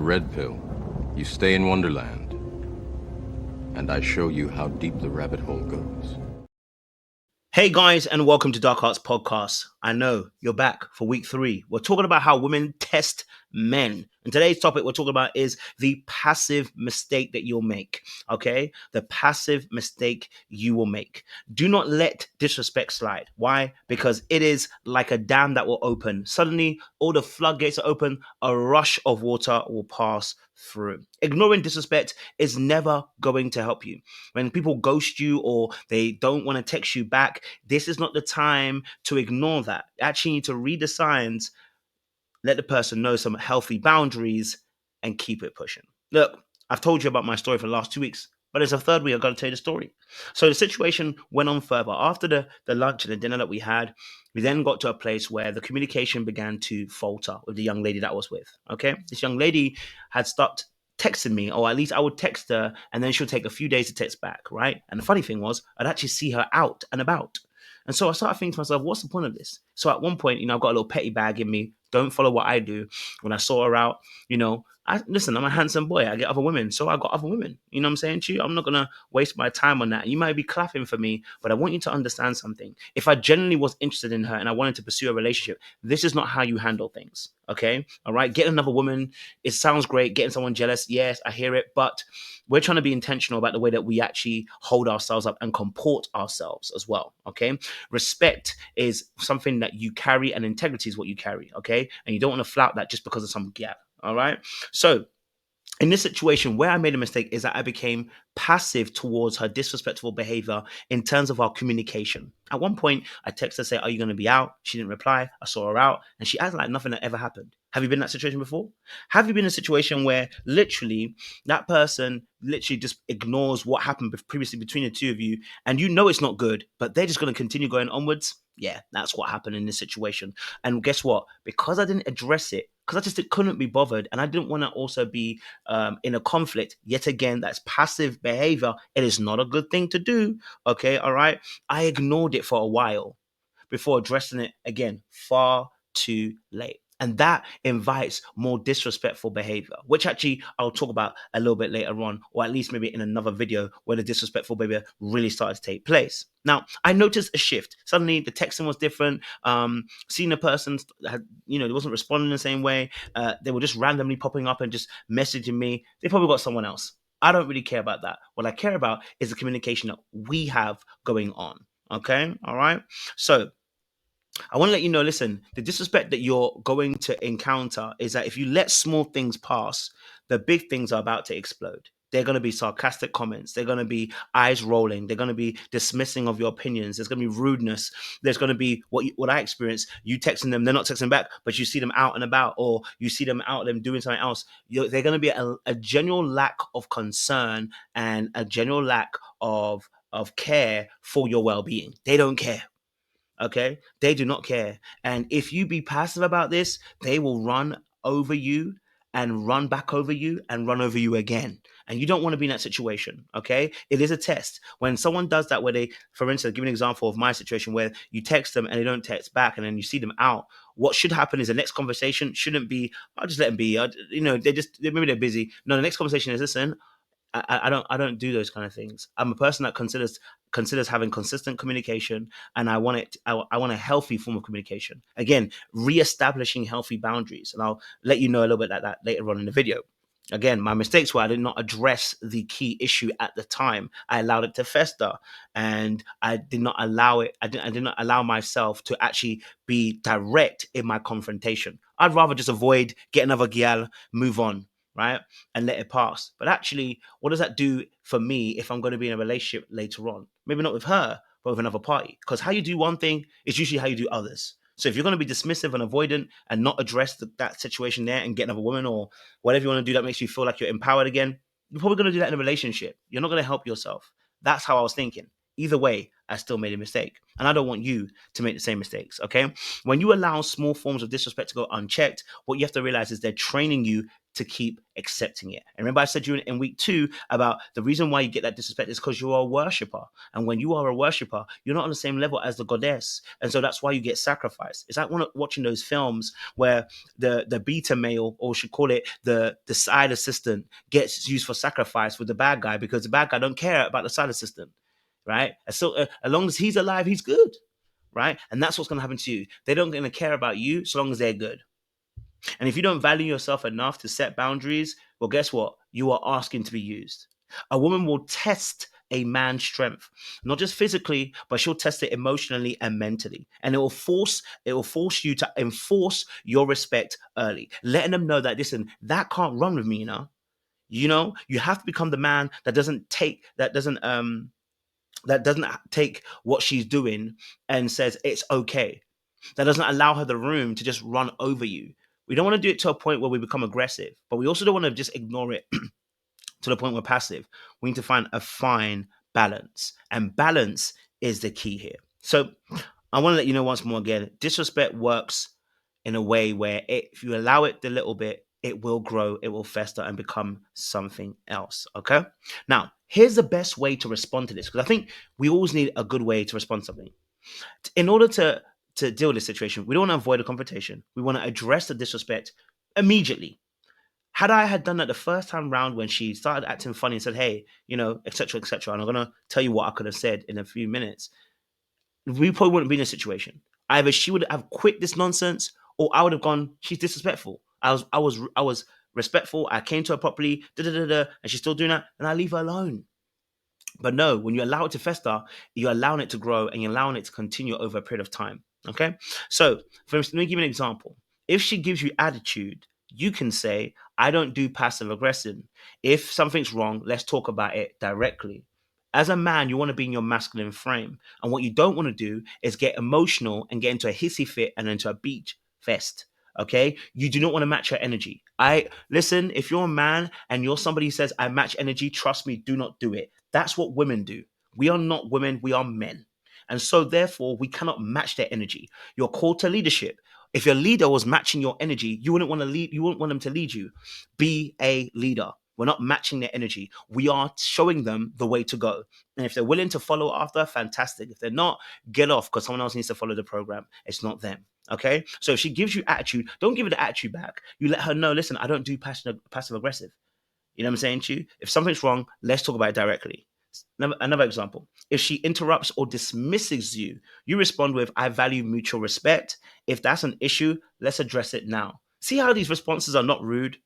the red pill, you stay in Wonderland, and I show you how deep the rabbit hole goes. Hey guys, and welcome to Dark Arts Podcast. I know you're back for week 3. We're talking about how women test men. And today's topic we're talking about is the passive mistake that you'll make. Okay? The passive mistake you will make. Do not let disrespect slide. Why? Because it is like a dam that will open. Suddenly, all the floodgates are open, a rush of water will pass through. Ignoring disrespect is never going to help you. When people ghost you or they don't want to text you back, this is not the time to ignore that. You actually need to read the signs, let the person know some healthy boundaries, and keep it pushing. Look, I've told you about my story for the last 2 weeks, but there's a third week I've got to tell you the story. So the situation went on further. After the lunch and the dinner that we had, we then got to a place where the communication began to falter with the young lady that I was with. Okay? This young lady had stopped texting me, or at least I would text her and then she'll take a few days to text back, right? And the funny thing was, I'd actually see her out and about. And so I started thinking to myself, what's the point of this? So at one point, I've got a little petty bag in me. Don't follow what I do. When I saw her out, listen, I'm a handsome boy. I get other women. So I got other women. You know what I'm saying to you? I'm not going to waste my time on that. You might be clapping for me, but I want you to understand something. If I genuinely was interested in her and I wanted to pursue a relationship, this is not how you handle things. Okay? All right? Getting another woman, it sounds great. Getting someone jealous, yes, I hear it. But we're trying to be intentional about the way that we actually hold ourselves up and comport ourselves as well. Okay? Respect is something that you carry, and integrity is what you carry. Okay? And you don't want to flout that just because of some gap. All right. So in this situation, where I made a mistake is that I became passive towards her disrespectful behavior in terms of our communication. At one point, I texted her, say, "Are you going to be out?" She didn't reply. I saw her out and she acted like nothing had ever happened. Have you been in that situation before? Have you been in a situation where literally that person literally just ignores what happened previously between the two of you, and you know it's not good, but they're just going to continue going onwards? Yeah, that's what happened in this situation. And guess what? Because I didn't address it, because I just couldn't be bothered, and I didn't want to also be in a conflict. Yet again, that's passive behavior. It is not a good thing to do. Okay, all right. I ignored it for a while before addressing it again, far too late. And that invites more disrespectful behavior, which actually I'll talk about a little bit later on, or at least maybe in another video where the disrespectful behavior really started to take place. Now, I noticed a shift. Suddenly, the texting was different. Seeing a person had, they wasn't responding the same way. They were just randomly popping up and just messaging me. They probably got someone else. I don't really care about that. What I care about is the communication that we have going on. Okay, all right. So I want to let you know, listen, the disrespect that you're going to encounter is that if you let small things pass, the big things are about to explode. They're going to be sarcastic comments. They're going to be eyes rolling. They're going to be dismissing of your opinions. There's going to be rudeness. There's going to be what I experienced. You texting them, they're not texting back, but you see them out and about, or you see them out, them doing something else. They're going to be a general lack of concern and a general lack of care for your well-being. They don't care. Okay, they do not care. And if you be passive about this, they will run over you and run back over you and run over you again. And you don't want to be in that situation. Okay, it is a test. When someone does that, where they, for instance, give an example of my situation where you text them and they don't text back, and then you see them out. What should happen is the next conversation shouldn't be, "I'll just let them be." Maybe they're busy. No, the next conversation is, "Listen, I don't do those kind of things. I'm a person that considers having consistent communication, and I want it. I want a healthy form of communication. Again, reestablishing healthy boundaries, and I'll let you know a little bit like that later on in the video. Again, my mistakes were I did not address the key issue at the time. I allowed it to fester, and I did not allow it. I did not allow myself to actually be direct in my confrontation. I'd rather just avoid, get another gyal, move on, right, and let it pass. But actually, what does that do for me if I'm going to be in a relationship later on? Maybe not with her, but with another party. Because how you do one thing is usually how you do others. So if you're going to be dismissive and avoidant and not address that situation there and get another woman or whatever you want to do that makes you feel like you're empowered again, you're probably going to do that in a relationship. You're not going to help yourself. That's how I was thinking. Either way, I still made a mistake. And I don't want you to make the same mistakes. Okay. When you allow small forms of disrespect to go unchecked, what you have to realize is they're training you to keep accepting it. And remember, I said to you in week 2 about the reason why you get that disrespect is because you're a worshiper. And when you are a worshiper, you're not on the same level as the goddess. And so that's why you get sacrificed. It's like watching those films where the beta male, or should call it the side assistant, gets used for sacrifice with the bad guy because the bad guy don't care about the side assistant, right? So as long as he's alive, he's good, right? And that's what's going to happen to you. They don't going to care about you so long as they're good. And if you don't value yourself enough to set boundaries, well, guess what? You are asking to be used. A woman will test a man's strength, not just physically, but she'll test it emotionally and mentally. And it will force you to enforce your respect early, letting them know that, listen, that can't run with me, you have to become the man that doesn't take what she's doing and says it's okay. That doesn't allow her the room to just run over you. We don't want to do it to a point where we become aggressive, but we also don't want to just ignore it to the point we're passive. We need to find a fine balance, and balance is the key here. So I want to let you know once more again, disrespect works in a way where if you allow it a little bit, it will grow, it will fester and become something else. Okay. Now, here's the best way to respond to this, because I think we always need a good way to respond to something. In order to deal with this situation, we don't want to avoid a confrontation. We want to address the disrespect immediately. Had I had done that the first time round when she started acting funny and said, hey, etc., etc., and I'm going to tell you what I could have said in a few minutes, we probably wouldn't be in a situation. Either she would have quit this nonsense, or I would have gone, she's disrespectful. I was respectful. I came to her properly, and she's still doing that, and I leave her alone. But no, when you allow it to fester, you're allowing it to grow and you're allowing it to continue over a period of time. Okay. So, for instance, let me give you an example. If she gives you attitude, you can say, I don't do passive aggressive. If something's wrong, let's talk about it directly. As a man, you want to be in your masculine frame. And what you don't want to do is get emotional and get into a hissy fit and into a beach fest. Okay. You do not want to match her energy. Listen, if you're a man and you're somebody who says, I match energy, trust me, do not do it. That's what women do. We are not women, we are men. And so, therefore, we cannot match their energy. You're called to leadership. If your leader was matching your energy, you wouldn't want to lead, you wouldn't want them to lead you. Be a leader. We're not matching their energy. We are showing them the way to go. And if they're willing to follow after, fantastic. If they're not, get off, because someone else needs to follow the program. It's not them. Okay. So if she gives you attitude, don't give her the attitude back. You let her know, listen, I don't do passive aggressive. You know what I'm saying to you? If something's wrong, let's talk about it directly. Another example. If she interrupts or dismisses you, you respond with, I value mutual respect. If that's an issue, let's address it now. See how these responses are not rude?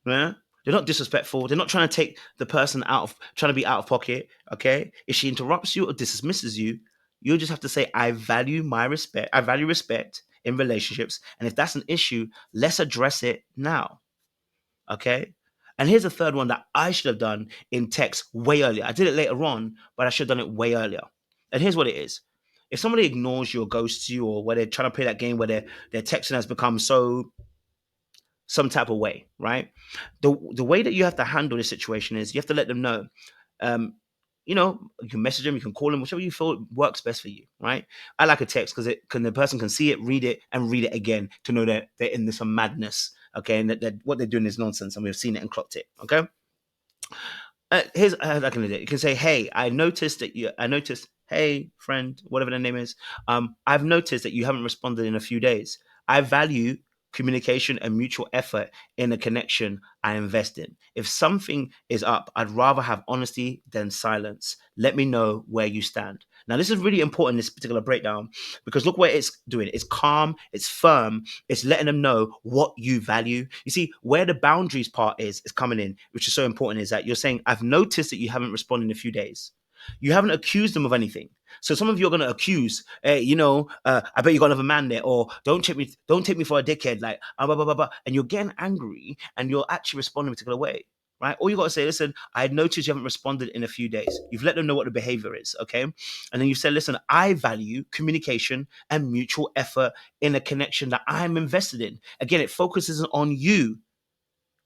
Yeah? They're not disrespectful. They're not trying to take the person trying to be out of pocket. Okay? If she interrupts you or dismisses you, you just have to say, I value respect in relationships. And if that's an issue, let's address it now. Okay. And here's a third one that I should have done in text way earlier. I did it later on, but I should have done it way earlier. And here's what it is. If somebody ignores you or ghosts you, or where they're trying to play that game where their texting has become some type of way, right? The way that you have to handle this situation is you have to let them know. You can message them, you can call them, whichever you feel works best for you, right? I like a text because the person can see it, read it, and read it again to know that they're in this madness, okay, and that what they're doing is nonsense, and we've seen it and clocked it, okay. Here's how I can do it. You can say, "Hey, I noticed. Hey, friend, whatever the name is. I've noticed that you haven't responded in a few days. I value communication and mutual effort in a connection I invest in. If something is up, I'd rather have honesty than silence. Let me know where you stand." Now, this is really important, this particular breakdown, because look what it's doing. It's calm, it's firm, it's letting them know what you value. You see, where the boundaries part is coming in, which is so important, is that you're saying, I've noticed that you haven't responded in a few days. You haven't accused them of anything. So some of you are going to accuse, hey, I bet you got another man there, or don't take me for a dickhead, like, blah, blah, blah, blah. And you're getting angry and you're actually responding a particular way. Right? All you got to say, listen, I noticed you haven't responded in a few days. You've let them know what the behavior is, okay? And then you said, listen, I value communication and mutual effort in a connection that I'm invested in. Again, it focuses on you,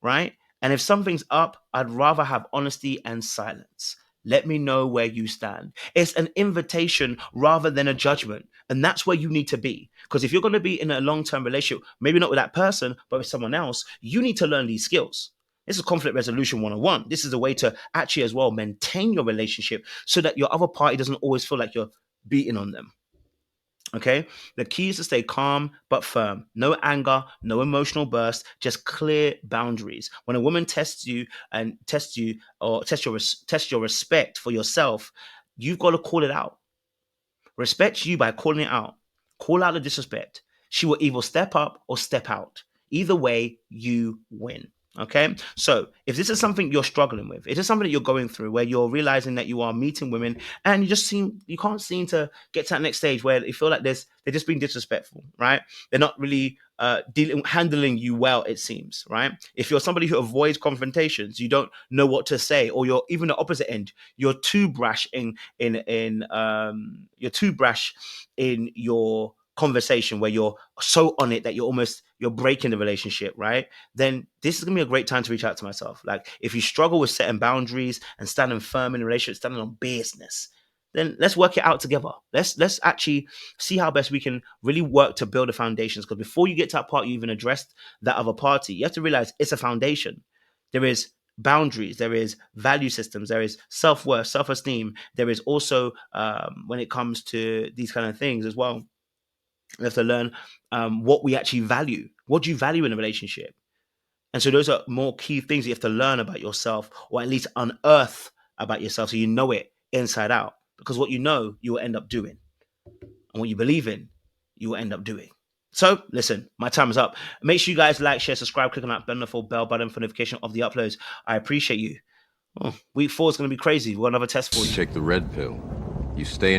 right? And if something's up, I'd rather have honesty and silence. Let me know where you stand. It's an invitation rather than a judgment. And that's where you need to be. Because if you're going to be in a long-term relationship, maybe not with that person, but with someone else, you need to learn these skills. This is conflict resolution 101. This is a way to actually as well maintain your relationship so that your other party doesn't always feel like you're beating on them. Okay, the key is to stay calm but firm. No anger, no emotional burst, just clear boundaries. When a woman tests you and tests you or test your respect for yourself, you've got to call it out. Respect you by calling it out. Call out the disrespect. She will either step up or step out. Either way, you win. Okay. So if this is something you're struggling with, if it's something that you're going through where you're realizing that you are meeting women and you can't seem to get to that next stage where you feel like they're just being disrespectful, right? They're not really handling you well, it seems, right? If you're somebody who avoids confrontations, you don't know what to say, or you're even the opposite end, you're too brash you're too brash in your conversation where you're so on it that you're breaking the relationship, right? Then this is gonna be a great time to reach out to myself. Like if you struggle with setting boundaries and standing firm in a relationship, standing on business, then let's work it out together. Let's actually see how best we can really work to build the foundations. Because before you get to that part, you even addressed that other party, you have to realize it's a foundation. There is boundaries, there is value systems, there is self-worth, self-esteem. There is also when it comes to these kind of things as well, we have to learn what we actually value. What do you value in a relationship? And so those are more key things you have to learn about yourself, or at least unearth about yourself, so you know it inside out. Because what you know, you will end up doing, and what you believe in, you will end up doing. So listen, my time is up. Make sure you guys like, share, subscribe, click on that wonderful bell button for notification of the uploads. I appreciate you. Week 4 is going to be crazy. We've got another test for You you. take the red pill. You stay in